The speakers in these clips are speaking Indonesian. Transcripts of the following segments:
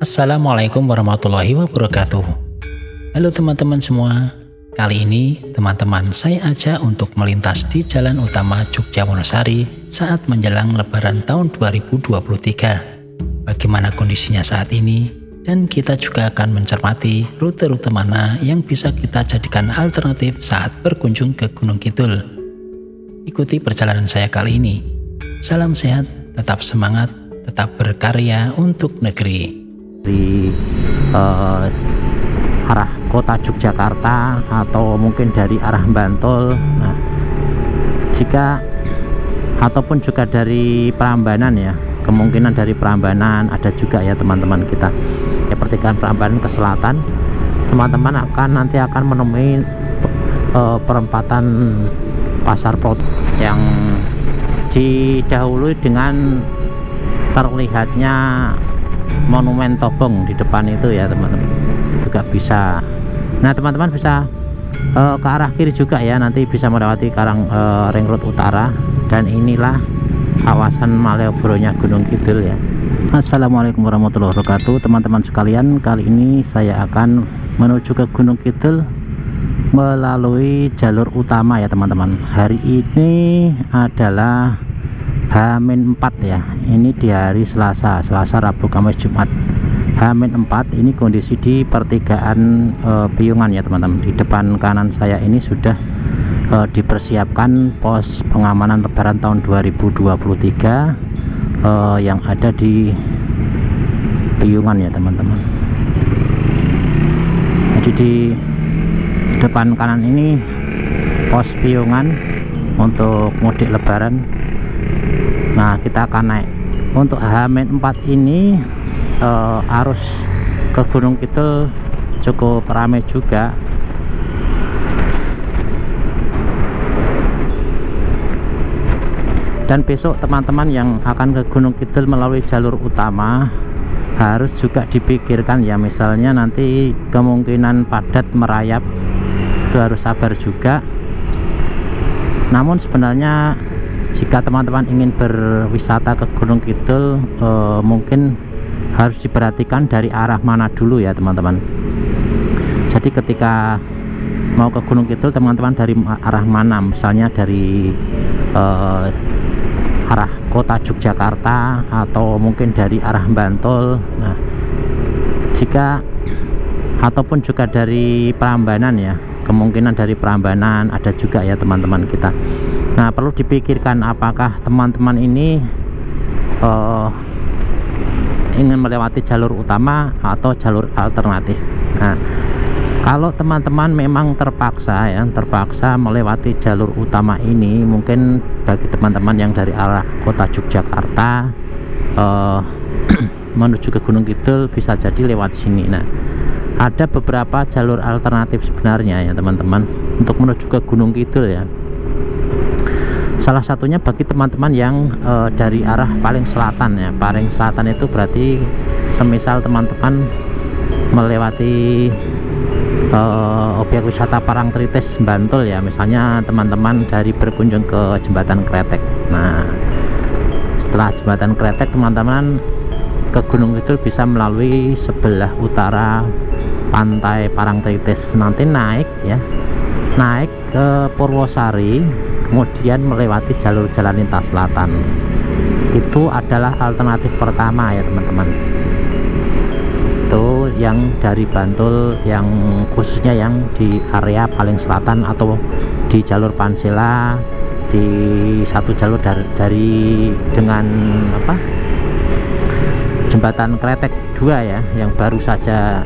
Assalamualaikum warahmatullahi wabarakatuh. Halo teman-teman semua. Kali ini teman-teman saya ajak untuk melintas di jalan utama Jogja Wonosari saat menjelang Lebaran tahun 2023. Bagaimana kondisinya saat ini, dan kita juga akan mencermati rute-rute mana yang bisa kita jadikan alternatif saat berkunjung ke Gunung Kidul. Ikuti perjalanan saya kali ini. Salam sehat, tetap semangat, tetap berkarya untuk negeri. Dari arah kota Yogyakarta atau mungkin dari arah Bantul, nah jika ataupun juga dari Prambanan ya, kemungkinan dari Prambanan ada juga ya teman-teman kita ya, pertigaan Prambanan ke selatan, teman-teman nanti akan menemui perempatan Pasar Prot yang didahului dengan terlihatnya Monumen Tobong di depan itu ya teman-teman, juga bisa. Nah teman-teman bisa ke arah kiri juga ya, nanti bisa melewati Ring Road Utara, dan inilah kawasan Malioboro-nya Gunung Kidul ya. Assalamualaikum warahmatullahi wabarakatuh teman-teman sekalian. Kali ini saya akan menuju ke Gunung Kidul melalui jalur utama ya teman-teman. Hari ini adalah H-4 ya, ini di hari Selasa, Rabu, Kamis, Jumat. H-4 ini kondisi di pertigaan Piungan ya teman-teman. Di depan kanan saya ini sudah dipersiapkan pos pengamanan Lebaran tahun 2023 yang ada di Piungan ya teman-teman. Jadi di depan kanan ini pos Piungan untuk mudik Lebaran. Nah kita akan naik. Untuk H-4 ini arus ke Gunung Kidul cukup ramai juga. Dan besok teman-teman yang akan ke Gunung Kidul melalui jalur utama harus juga dipikirkan ya, misalnya nanti kemungkinan padat merayap, itu harus sabar juga. Namun sebenarnya jika teman-teman ingin berwisata ke Gunung Kidul, mungkin harus diperhatikan dari arah mana dulu ya teman-teman. Jadi ketika mau ke Gunung Kidul, teman-teman dari arah mana, misalnya dari arah kota Yogyakarta atau mungkin dari arah Bantul. Nah jika ataupun juga dari Prambanan ya, kemungkinan dari Prambanan ada juga ya teman-teman kita. Nah perlu dipikirkan apakah teman-teman ini ingin melewati jalur utama atau jalur alternatif. Nah kalau teman-teman memang terpaksa melewati jalur utama ini, mungkin bagi teman-teman yang dari arah kota Yogyakarta menuju ke Gunung Kidul bisa jadi lewat sini. Nah ada beberapa jalur alternatif sebenarnya ya teman-teman untuk menuju ke Gunung Kidul ya. Salah satunya bagi teman-teman yang dari arah paling selatan ya. Paling selatan itu berarti semisal teman-teman melewati objek wisata Parangtritis Bantul ya, misalnya teman-teman dari berkunjung ke Jembatan Kretek. Nah setelah Jembatan Kretek teman-teman ke Gunung Kidul bisa melalui sebelah utara pantai Parangtritis, nanti naik ke Purwosari, kemudian melewati jalur jalan lintas selatan. Itu adalah alternatif pertama ya teman-teman. Itu yang dari Bantul, yang khususnya yang di area paling selatan atau di jalur Pansela, di satu jalur dari dengan Jembatan Kretek 2 ya, yang baru saja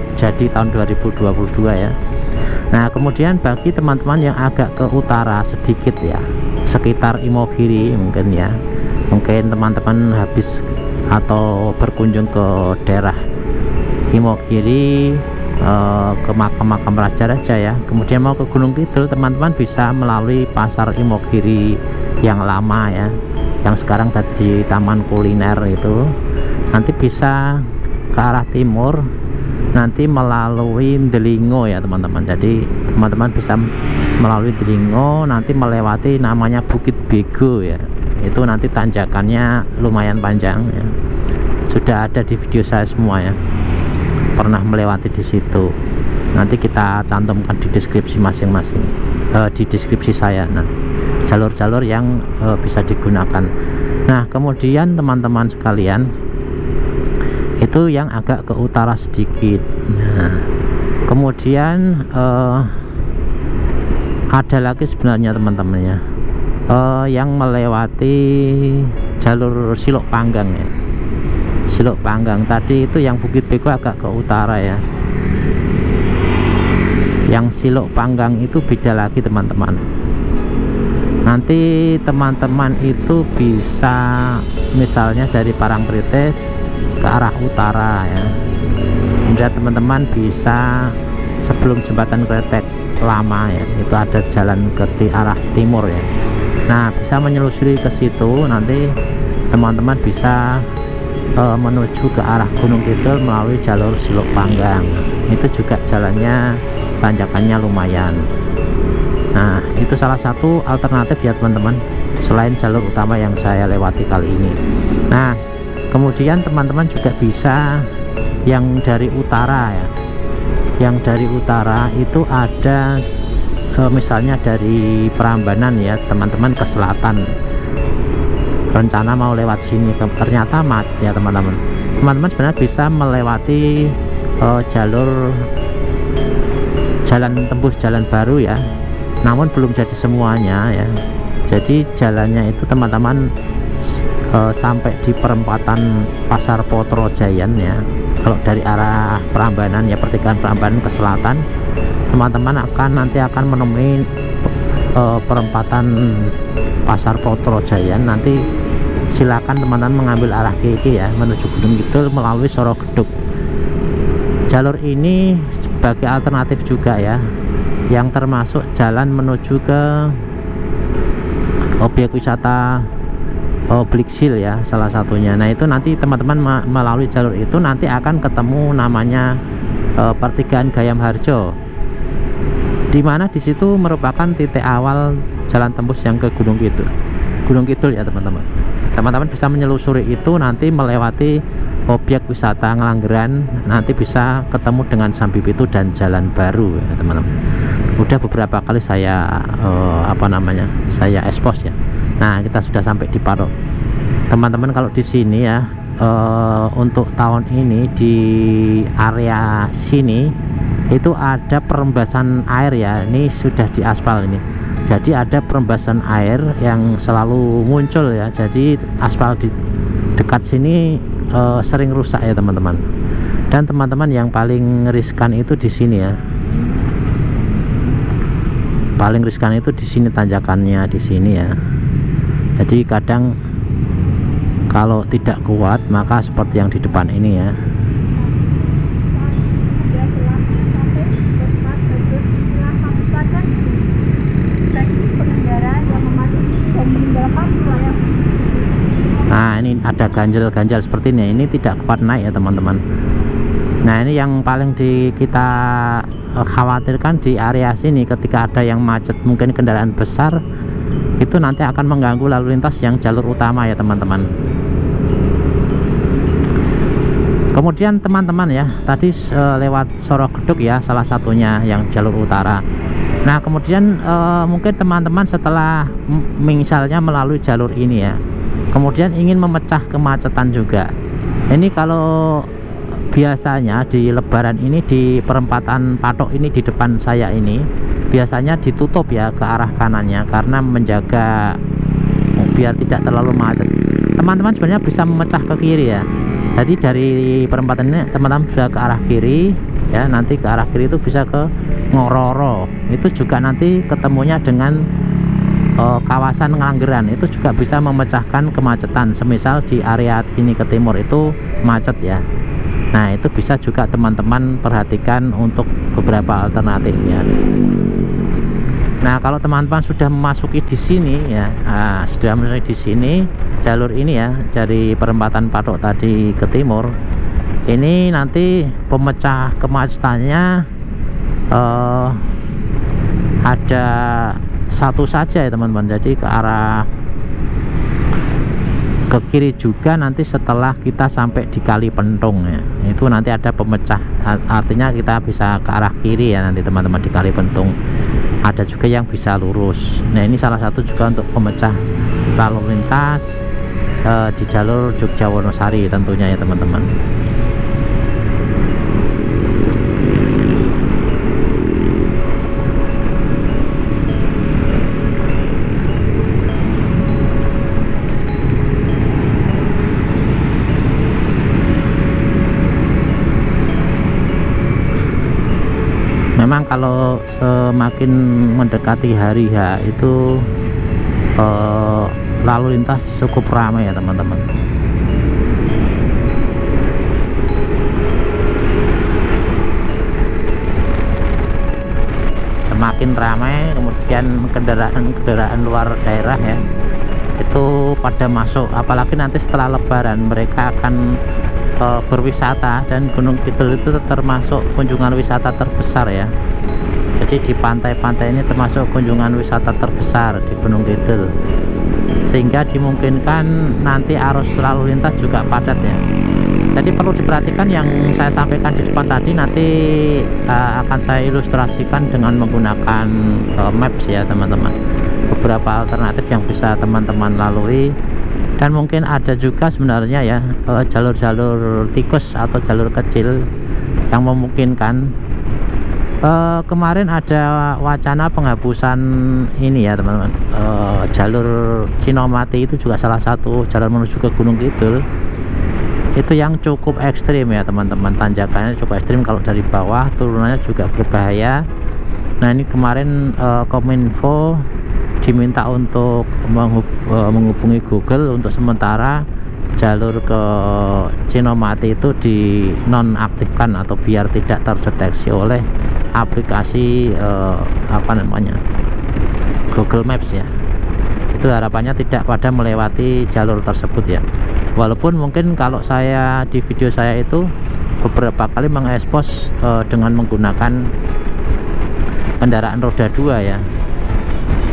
jadi tahun 2022 ya. Nah kemudian bagi teman-teman yang agak ke utara sedikit ya, sekitar Imogiri mungkin ya, mungkin teman-teman habis atau berkunjung ke daerah Imogiri, ke makam-makam raja-raja ya, kemudian mau ke Gunung Kidul, teman-teman bisa melalui Pasar Imogiri yang lama ya, yang sekarang jadi taman kuliner itu. Nanti bisa ke arah timur, nanti melalui Delingo ya teman-teman. Jadi teman-teman bisa melalui Delingo, nanti melewati namanya Bukit Bego ya, itu nanti tanjakannya lumayan panjang ya. sudah ada di video saya semua ya, pernah melewati di situ. Nanti kita cantumkan di deskripsi masing-masing, di deskripsi saya nanti jalur-jalur yang bisa digunakan. Nah kemudian teman-teman sekalian, itu yang agak ke utara sedikit. Nah kemudian ada lagi sebenarnya teman-temannya, yang melewati jalur Silok Panggang ya. Silok Panggang tadi itu yang Bukit Beko agak ke utara ya. Yang Silok Panggang itu beda lagi teman-teman. Nanti teman-teman itu bisa misalnya dari Parangtritis ke arah utara ya. Kemudian teman-teman bisa sebelum jembatan Kretek Lama ya, itu ada jalan ke arah timur ya. Nah bisa menyelusuri ke situ, nanti teman-teman bisa menuju ke arah Gunung Kidul melalui jalur Silok Panggang. Itu juga jalannya tanjakannya lumayan. Nah itu salah satu alternatif ya teman-teman, selain jalur utama yang saya lewati kali ini. Nah kemudian teman-teman juga bisa yang dari utara ya. Yang dari utara itu ada misalnya dari Prambanan ya teman-teman ke selatan, rencana mau lewat sini, ternyata macet ya teman-teman. Teman-teman sebenarnya bisa melewati jalur jalan tembus jalan baru ya, namun belum jadi semuanya ya. Jadi jalannya itu teman-teman sampai di perempatan Pasar Potrojayan ya. Kalau dari arah Prambanan ya, pertigaan Prambanan ke selatan, teman-teman nanti akan menemui perempatan Pasar Potrojayan. Nanti silakan teman-teman mengambil arah kiri ya, menuju Gunung Kidul melalui Sorogeduk. Jalur ini sebagai alternatif juga ya, yang termasuk jalan menuju ke objek wisata Bliksil ya, salah satunya. Nah itu nanti teman-teman melalui jalur itu nanti akan ketemu namanya pertigaan Gayam Harjo, dimana disitu merupakan titik awal jalan tembus yang ke Gunung Kidul ya teman-teman. Teman-teman bisa menyelusuri itu, nanti melewati objek wisata Ngelanggeran, nanti bisa ketemu dengan Sambi Pitu dan Jalan Baru ya teman-teman. Udah beberapa kali saya saya expose ya. Nah kita sudah sampai di Paro teman-teman. Kalau di sini ya, untuk tahun ini di area sini itu ada perembasan air ya, ini sudah diaspal ini. Jadi ada perembasan air yang selalu muncul ya, jadi aspal di dekat sini sering rusak ya teman-teman. Dan teman-teman yang paling riskan itu di sini ya, paling riskan itu di sini, tanjakannya di sini ya. Jadi kadang kalau tidak kuat maka seperti yang di depan ini ya. Nah ini ada ganjal-ganjal seperti ini tidak kuat naik ya teman-teman. Nah ini yang paling kita khawatirkan di area sini, ketika ada yang macet, mungkin kendaraan besar, itu nanti akan mengganggu lalu lintas yang jalur utama ya teman-teman. Kemudian teman-teman ya, tadi lewat Sorogeduk ya, salah satunya yang jalur utara. Nah kemudian mungkin teman-teman setelah misalnya melalui jalur ini ya, kemudian ingin memecah kemacetan juga. Ini kalau biasanya di Lebaran ini di perempatan Patok ini di depan saya ini biasanya ditutup ya ke arah kanannya, karena menjaga biar tidak terlalu macet. Teman-teman sebenarnya bisa memecah ke kiri ya. Jadi dari perempatan ini teman-teman bisa ke arah kiri ya, nanti ke arah kiri itu bisa ke Ngororo, itu juga nanti ketemunya dengan kawasan Ngelanggeran, itu juga bisa memecahkan kemacetan. Semisal di area sini ke timur itu macet ya, nah itu bisa juga teman-teman perhatikan untuk beberapa alternatif ya. Nah kalau teman-teman sudah memasuki di sini ya, sudah memasuki di sini jalur ini ya, dari perempatan Patok tadi ke timur ini, nanti pemecah kemacetannya ada satu saja ya teman-teman. Jadi ke arah ke kiri juga nanti setelah kita sampai di Kali Pentung ya, itu nanti ada pemecah, artinya kita bisa ke arah kiri ya nanti teman-teman di Kali Pentung. Ada juga yang bisa lurus. Nah ini salah satu juga untuk pemecah lalu lintas di jalur Jogja Wonosari tentunya ya teman-teman. Memang kalau semakin mendekati hari H itu lalu lintas cukup ramai ya teman-teman. Semakin ramai, kemudian kendaraan luar daerah ya itu pada masuk, apalagi nanti setelah Lebaran mereka akan berwisata, dan Gunung Kidul itu termasuk kunjungan wisata terbesar ya. Jadi di pantai-pantai ini termasuk kunjungan wisata terbesar di Gunung Kidul, sehingga dimungkinkan nanti arus lalu lintas juga padat ya. Jadi perlu diperhatikan yang saya sampaikan di depan tadi, nanti akan saya ilustrasikan dengan menggunakan maps ya teman-teman. Beberapa alternatif yang bisa teman-teman lalui. Dan mungkin ada juga sebenarnya ya jalur-jalur tikus atau jalur kecil yang memungkinkan. Kemarin ada wacana penghapusan ini ya teman-teman, jalur Cinomati itu juga salah satu jalur menuju ke Gunung Kidul. Itu yang cukup ekstrim ya teman-teman, tanjakannya cukup ekstrim, kalau dari bawah turunannya juga berbahaya. Nah ini kemarin Kominfo diminta untuk menghubungi Google untuk sementara jalur ke Cinomati itu dinonaktifkan atau biar tidak terdeteksi oleh aplikasi apa namanya, Google Maps ya. Itu harapannya tidak pada melewati jalur tersebut ya. Walaupun mungkin kalau saya di video saya itu beberapa kali mengekspos dengan menggunakan kendaraan roda 2 ya.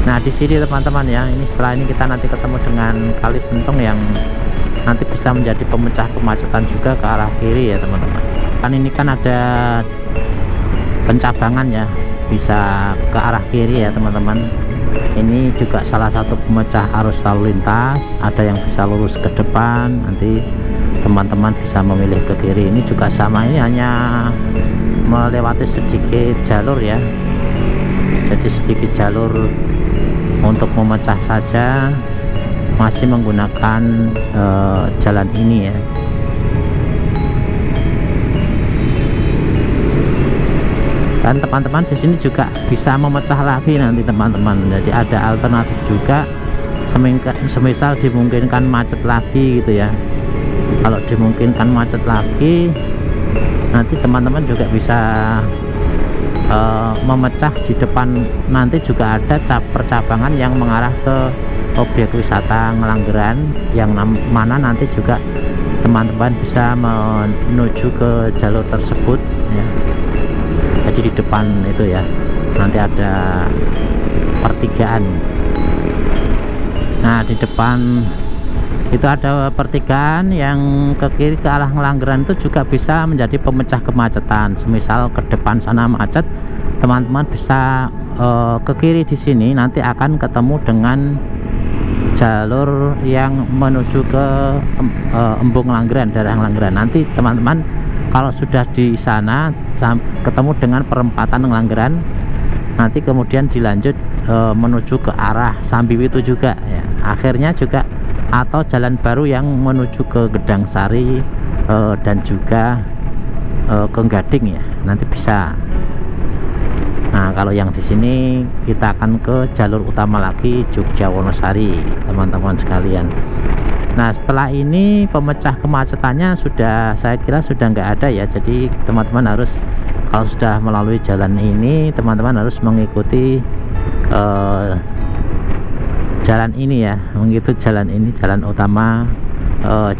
Nah di sini teman-teman ya, ini setelah ini kita nanti ketemu dengan Kali Pentung yang nanti bisa menjadi pemecah kemacetan juga ke arah kiri ya teman-teman. Kan ini kan ada pencabangan ya, bisa ke arah kiri ya teman-teman. Ini juga salah satu pemecah arus lalu lintas, ada yang bisa lurus ke depan, nanti teman-teman bisa memilih ke kiri. Ini juga sama, ini hanya melewati sedikit jalur ya, jadi sedikit jalur untuk memecah saja, masih menggunakan jalan ini ya. Dan teman-teman di sini juga bisa memecah lagi nanti teman-teman. Jadi ada alternatif juga, semisal dimungkinkan macet lagi gitu ya. Kalau dimungkinkan macet lagi, nanti teman-teman juga bisa memecah di depan. Nanti juga ada percabangan yang mengarah ke objek wisata Ngelanggeran, yang mana nanti juga teman-teman bisa menuju ke jalur tersebut ya. Jadi di depan itu ya nanti ada pertigaan. Nah di depan itu ada pertigaan yang ke kiri ke arah Ngelanggeran, itu juga bisa menjadi pemecah kemacetan. Semisal ke depan sana macet, teman-teman bisa ke kiri di sini, nanti akan ketemu dengan jalur yang menuju ke Embung Ngelanggeran, daerah Ngelanggeran. Nanti teman-teman kalau sudah di sana ketemu dengan perempatan Ngelanggeran, nanti kemudian dilanjut menuju ke arah Sambiwi itu juga ya. Akhirnya juga atau jalan baru yang menuju ke Gedang Sari dan juga ke Gading ya, nanti bisa. Nah kalau yang di sini kita akan ke jalur utama lagi Jogja Wonosari teman-teman sekalian. Nah setelah ini pemecah kemacetannya sudah, saya kira sudah nggak ada ya. Jadi teman-teman harus, kalau sudah melalui jalan ini, teman-teman harus mengikuti jalan ini ya, mengikuti jalan ini, jalan utama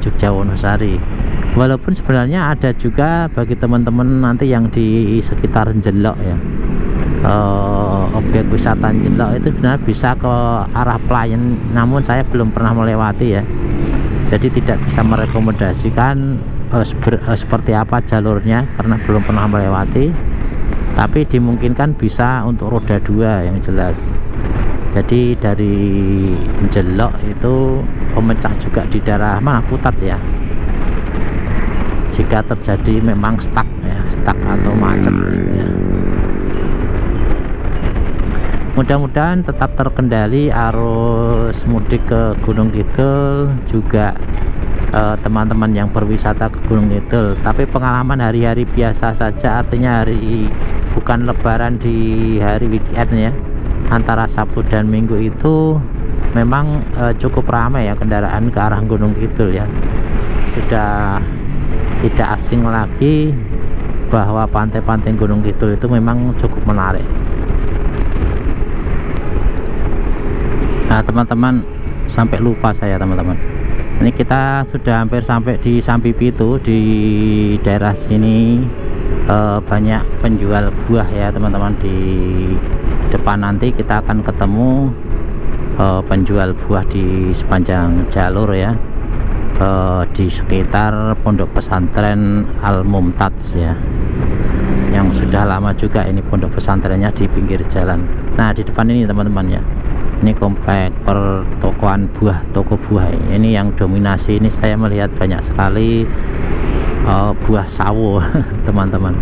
Jogja Wonosari. Walaupun sebenarnya ada juga bagi teman-teman nanti yang di sekitar Jelok ya, objek wisata Jelok itu sebenarnya bisa ke arah Playen, namun saya belum pernah melewati ya. jadi tidak bisa merekomendasikan seperti apa jalurnya karena belum pernah melewati, tapi dimungkinkan bisa untuk roda 2 yang jelas. Jadi dari Jelok itu pemecah juga di daerah mana Putat ya, jika terjadi memang stuck ya, stuck atau macet ya. Mudah-mudahan tetap terkendali arus mudik ke Gunung Kidul juga teman-teman yang berwisata ke Gunung Kidul. Tapi pengalaman hari-hari biasa saja, artinya hari bukan lebaran, di hari weekend ya, antara Sabtu dan Minggu itu memang cukup ramai ya kendaraan ke arah Gunung Kidul ya. Sudah tidak asing lagi bahwa pantai-pantai Gunung Kidul itu memang cukup menarik. Nah teman-teman, sampai lupa saya teman-teman, ini kita sudah hampir sampai di Sambi Pitu. Di daerah sini banyak penjual buah ya teman-teman. Di depan nanti kita akan ketemu penjual buah di sepanjang jalur ya, di sekitar pondok pesantren Al Mumtaz ya, yang sudah lama juga ini pondok pesantrennya di pinggir jalan. Nah di depan ini teman-teman ya, ini komplek pertokoan buah, toko buah ini yang dominasi. Ini saya melihat banyak sekali buah sawo teman-teman.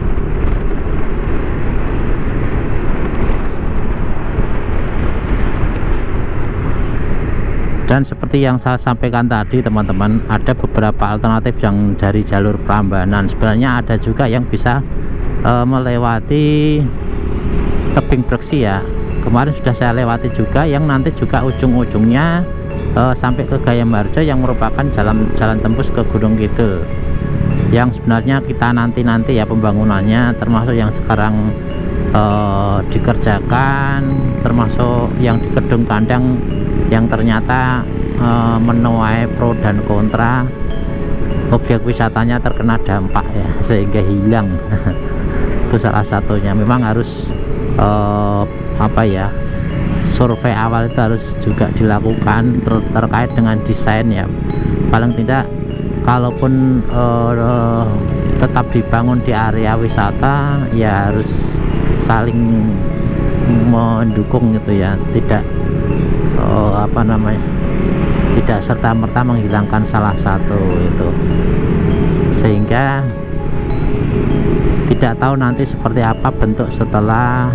Dan seperti yang saya sampaikan tadi teman-teman, ada beberapa alternatif yang dari jalur Prambanan. Sebenarnya ada juga yang bisa melewati Tebing Breksi ya. Kemarin sudah saya lewati juga, yang nanti juga ujung-ujungnya sampai ke Gayam-Harjo, yang merupakan jalan tembus ke Gunung Kidul. Yang sebenarnya kita nanti ya pembangunannya, termasuk yang sekarang dikerjakan, termasuk yang di Kedung Kandang yang ternyata menuai pro dan kontra, objek wisatanya terkena dampak ya, sehingga hilang. Itu salah satunya. Memang harus apa ya, survei awal itu harus juga dilakukan terkait dengan desain ya. Paling tidak kalaupun tetap dibangun di area wisata ya harus saling mendukung gitu ya, tidak apa namanya, tidak serta-merta menghilangkan salah satu itu, sehingga tidak tahu nanti seperti apa bentuk setelah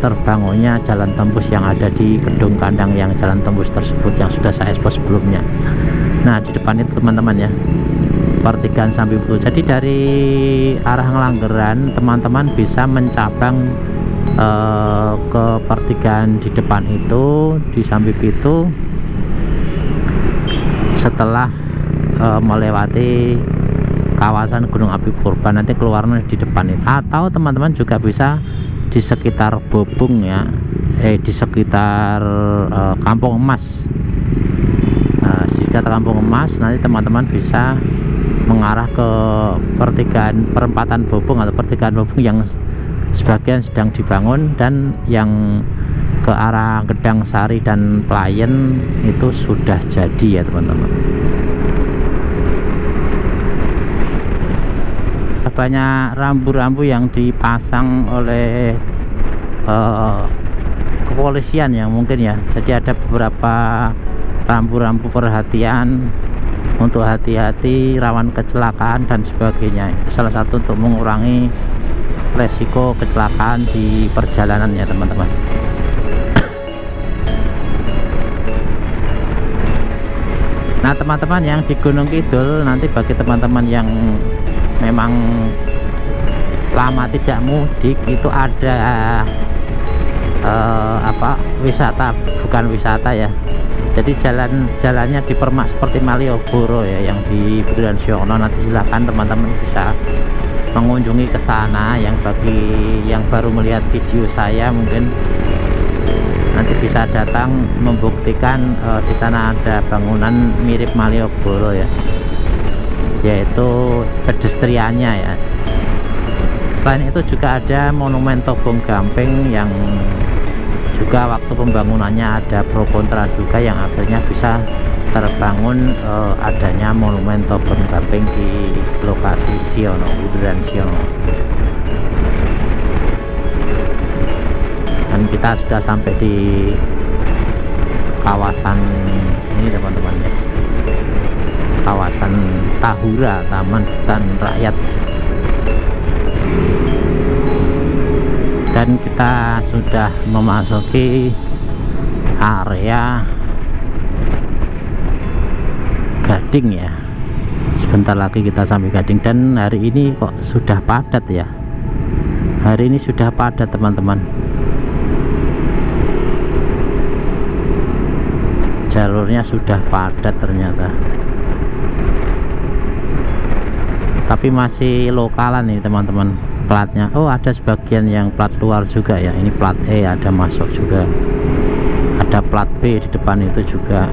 terbangunnya jalan tembus yang ada di Kedung Kandang, yang jalan tembus tersebut yang sudah saya ekspos sebelumnya. Nah di depan itu teman-teman ya, pertigaan Sambi Pitu. Jadi dari arah Ngelanggeran teman-teman bisa mencabang ke pertigaan di depan itu di Sambi Pitu setelah melewati kawasan Gunung Api Purba, nanti keluarnya di depan itu. Atau teman-teman juga bisa di sekitar Bobong ya, di sekitar Kampung Emas. Di sekitar Kampung Emas nanti teman-teman bisa mengarah ke pertigaan perempatan Bobong atau pertigaan Bobong yang sebagian sedang dibangun, dan yang ke arah Gedang Sari dan Pelayan itu sudah jadi ya teman-teman. Banyak rambu-rambu yang dipasang oleh kepolisian yang mungkin ya, jadi ada beberapa rambu-rambu perhatian untuk hati-hati, rawan kecelakaan dan sebagainya. Itu salah satu untuk mengurangi resiko kecelakaan di perjalanan ya teman-teman. Nah teman-teman yang di Gunung Kidul, nanti bagi teman-teman yang memang lama tidak mudik, itu ada apa, wisata, bukan wisata ya, jadi jalannya dipermak seperti Malioboro ya, yang di Buridansiono. Nanti silakan teman-teman bisa mengunjungi ke sana. Yang bagi yang baru melihat video saya mungkin nanti bisa datang membuktikan di sana ada bangunan mirip Malioboro ya, yaitu pedestriannya ya. Selain itu juga ada monumen Tobong Gamping yang juga waktu pembangunannya ada pro kontra juga, yang akhirnya bisa terbangun adanya monumen Tobong Gamping di lokasi Siono, Bundaran Siono. Dan kita sudah sampai di kawasan ini teman-teman ya, kawasan Tahura, Taman Hutan Rakyat. Dan kita sudah memasuki area Gading ya. Sebentar lagi kita sampai Gading, dan hari ini kok sudah padat ya. Hari ini sudah padat teman-teman. Jalurnya sudah padat ternyata. Tapi masih lokalan nih teman-teman platnya. Oh, ada sebagian yang plat luar juga ya. Ini plat E ada masuk juga. Ada plat B di depan itu juga.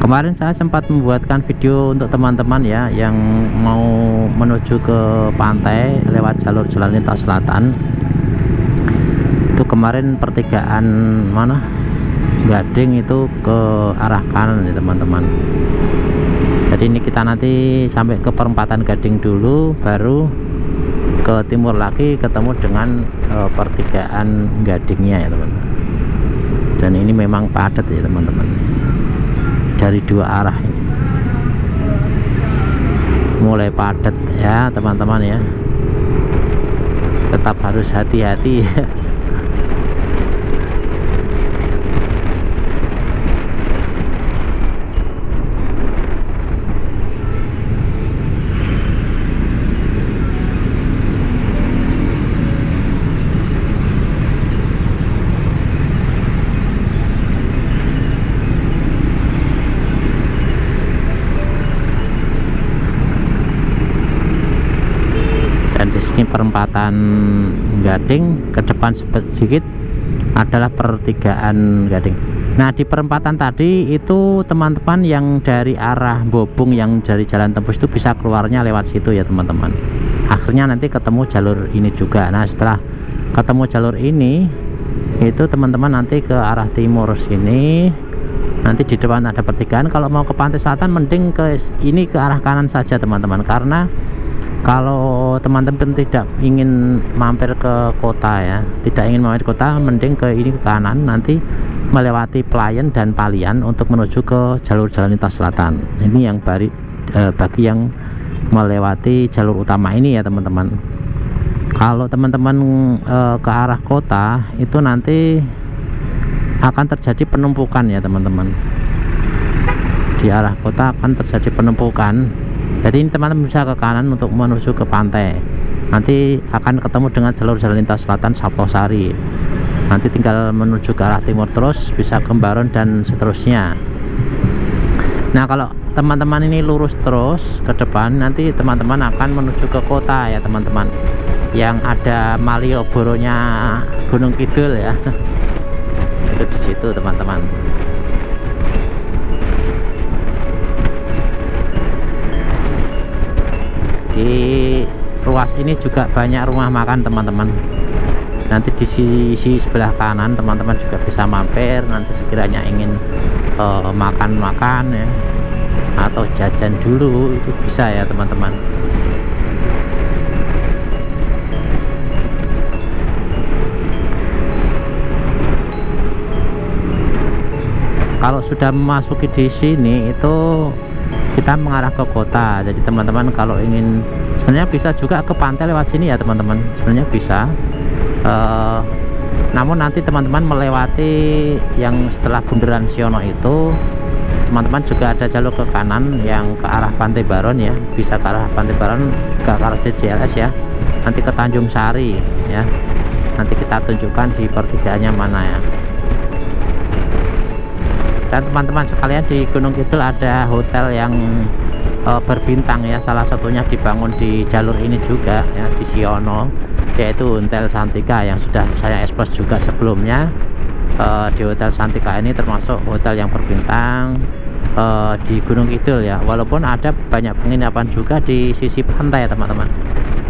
Kemarin saya sempat membuatkan video untuk teman-teman ya yang mau menuju ke pantai lewat jalur jalan lintas selatan. Itu kemarin pertigaan mana? Gading itu ke arah kanan ya teman-teman. Jadi ini kita nanti sampai ke perempatan Gading dulu, baru ke timur lagi ketemu dengan pertigaan Gadingnya ya teman-teman. Dan ini memang padat ya teman-teman, dari dua arah ini mulai padat ya teman-teman ya. Tetap harus hati-hati ya. Di perempatan Gading ke depan sedikit adalah pertigaan Gading. Nah, di perempatan tadi itu teman-teman yang dari arah Bobong, yang dari Jalan Tembus itu bisa keluarnya lewat situ ya teman-teman. Akhirnya nanti ketemu jalur ini juga. Nah, setelah ketemu jalur ini itu teman-teman nanti ke arah timur sini. Nanti di depan ada pertigaan. Kalau mau ke pantai selatan mending ke ini, ke arah kanan saja teman-teman, karena kalau teman-teman tidak ingin mampir ke kota ya, tidak ingin mampir ke kota, mending ke ini, ke kanan, nanti melewati Pelayan dan Palian untuk menuju ke jalur jalan lintas selatan. Ini yang bagi yang melewati jalur utama ini ya teman-teman. Kalau teman-teman ke arah kota itu nanti akan terjadi penumpukan ya teman-teman. Di arah kota akan terjadi penumpukan. Jadi ini teman-teman bisa ke kanan untuk menuju ke pantai. Nanti akan ketemu dengan jalur jalan lintas selatan Saptosari. Nanti tinggal menuju ke arah timur terus, bisa ke Baron dan seterusnya. Nah, kalau teman-teman ini lurus terus ke depan, nanti teman-teman akan menuju ke kota ya teman-teman, yang ada Malioboro-nya Gunung Kidul ya. Itu di situ teman-teman. Di ruas ini juga banyak rumah makan teman-teman. Nanti di sisi sebelah kanan teman-teman juga bisa mampir nanti sekiranya ingin makan-makan ya, atau jajan dulu, itu bisa ya teman-teman. Kalau sudah memasuki di sini itu kita mengarah ke kota. Jadi teman-teman kalau ingin, sebenarnya bisa juga ke pantai lewat sini ya teman-teman, sebenarnya bisa. Namun nanti teman-teman melewati yang setelah Bundaran Siono itu, teman-teman juga ada jalur ke kanan yang ke arah Pantai Baron ya, bisa ke arah Pantai Baron, juga ke arah JJLS ya, nanti ke Tanjung Sari ya. Nanti kita tunjukkan di pertigaannya mana ya. Dan teman-teman sekalian, di Gunung Kidul ada hotel yang berbintang ya, salah satunya dibangun di jalur ini juga ya, di Siono, yaitu Hotel Santika yang sudah saya expose juga sebelumnya. Di Hotel Santika ini termasuk hotel yang berbintang di Gunung Kidul ya, walaupun ada banyak penginapan juga di sisi pantai ya teman-teman.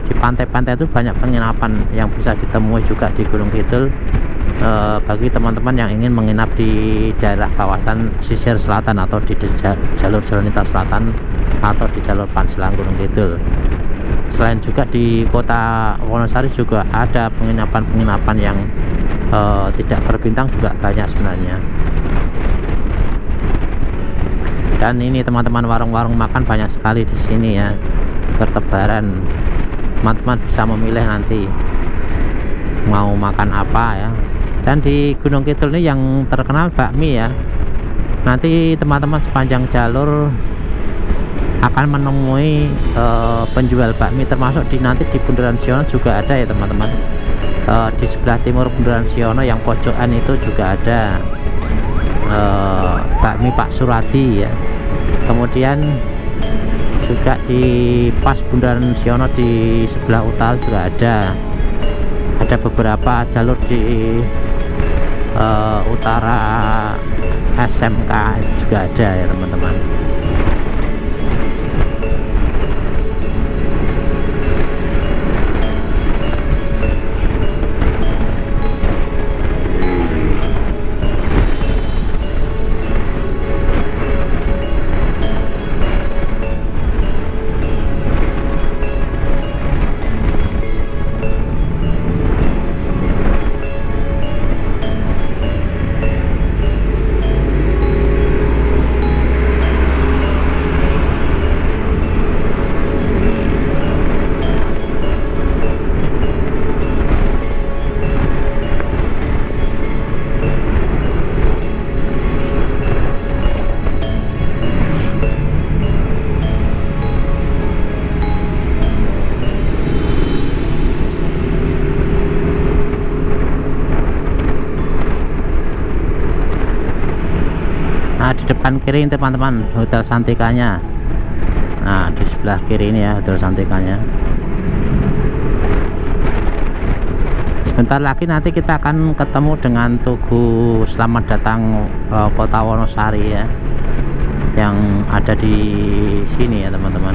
di pantai-pantai itu banyak penginapan yang bisa ditemui juga di Gunung Kidul. Bagi teman-teman yang ingin menginap di daerah kawasan pesisir selatan atau di jalur jalan lintas selatan atau di jalur Panselang Gunung Kidul. Selain juga di kota Wonosari juga ada penginapan-penginapan yang tidak berbintang juga banyak sebenarnya. Dan ini teman-teman, warung-warung makan banyak sekali di sini ya, bertebaran. Teman-teman bisa memilih nanti mau makan apa ya. Dan di Gunung Kidul ini yang terkenal bakmi ya. Nanti teman-teman sepanjang jalur akan menemui penjual bakmi, termasuk nanti di Bundaran Siono juga ada ya teman-teman. Di sebelah timur Bundaran Siono yang pojokan itu juga ada bakmi Pak Suradi ya. Kemudian juga di pas Bundaran Siono di sebelah utara juga ada beberapa jalur di utara SMK juga ada ya teman-teman. Nah, di depan kiri teman-teman Hotel Santikanya. Nah, di sebelah kiri ini ya Hotel Santikanya. Sebentar lagi nanti kita akan ketemu dengan Tugu Selamat Datang Kota Wonosari ya, yang ada di sini ya teman-teman.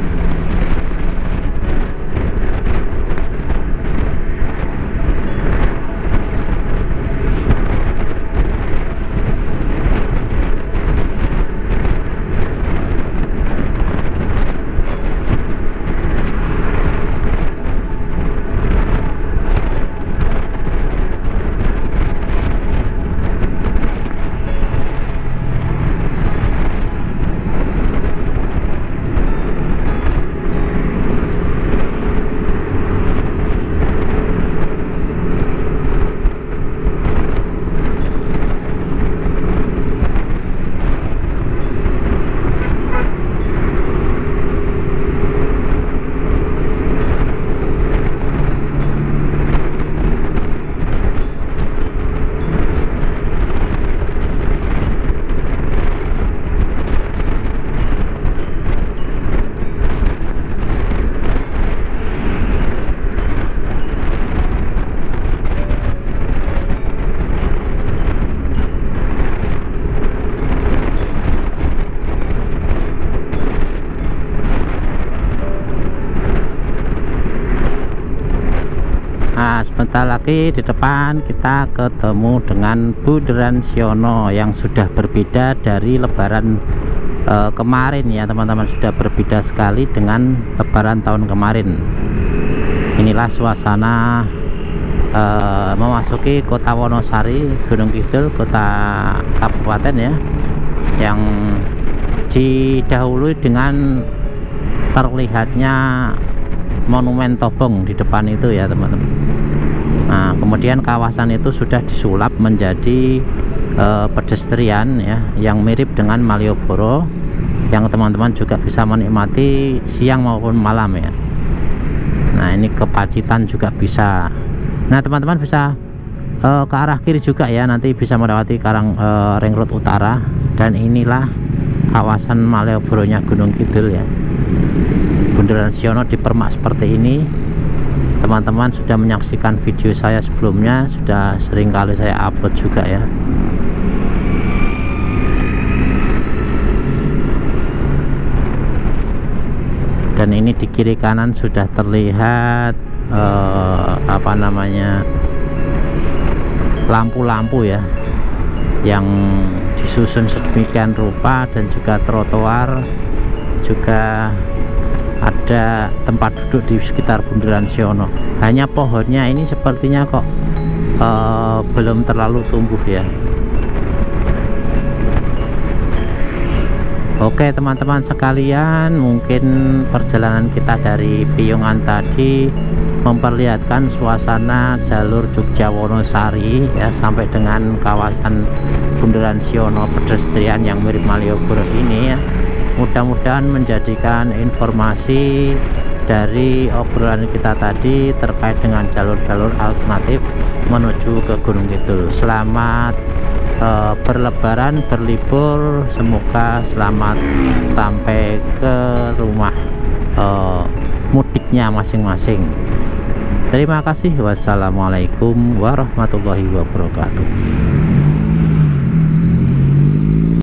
Nah, sebentar lagi di depan kita ketemu dengan Bundaran Siono yang sudah berbeda dari Lebaran kemarin ya teman-teman, sudah berbeda sekali dengan Lebaran tahun kemarin. Inilah suasana memasuki kota Wonosari, Gunung Kidul, kota kabupaten ya, yang didahului dengan terlihatnya Monumen Tobong di depan itu ya teman-teman. Nah, kemudian kawasan itu sudah disulap menjadi pedestrian ya, yang mirip dengan Malioboro, yang teman-teman juga bisa menikmati siang maupun malam ya. Nah, ini ke Pacitan juga bisa. Nah, teman-teman bisa ke arah kiri juga ya, nanti bisa melewati Ring Road Utara. Dan inilah kawasan Malioboro-nya Gunung Kidul ya. Bundaran Siono dipermak seperti ini. Teman-teman sudah menyaksikan video saya sebelumnya, sudah sering kali saya upload juga ya. Dan ini di kiri kanan sudah terlihat apa namanya, lampu-lampu ya, yang disusun sedemikian rupa, dan juga trotoar, juga ada tempat duduk di sekitar Bundaran Siono. Hanya pohonnya ini sepertinya kok belum terlalu tumbuh ya. Oke teman-teman sekalian, mungkin perjalanan kita dari Piungan tadi memperlihatkan suasana jalur Jogja Wonosari ya, sampai dengan kawasan Bundaran Siono pedestrian yang mirip Malioboro ini ya. Mudah-mudahan menjadikan informasi dari obrolan kita tadi terkait dengan jalur-jalur alternatif menuju ke Gunung Kidul. Selamat berlebaran, berlibur, semoga selamat sampai ke rumah mudiknya masing-masing. Terima kasih. Wassalamualaikum warahmatullahi wabarakatuh.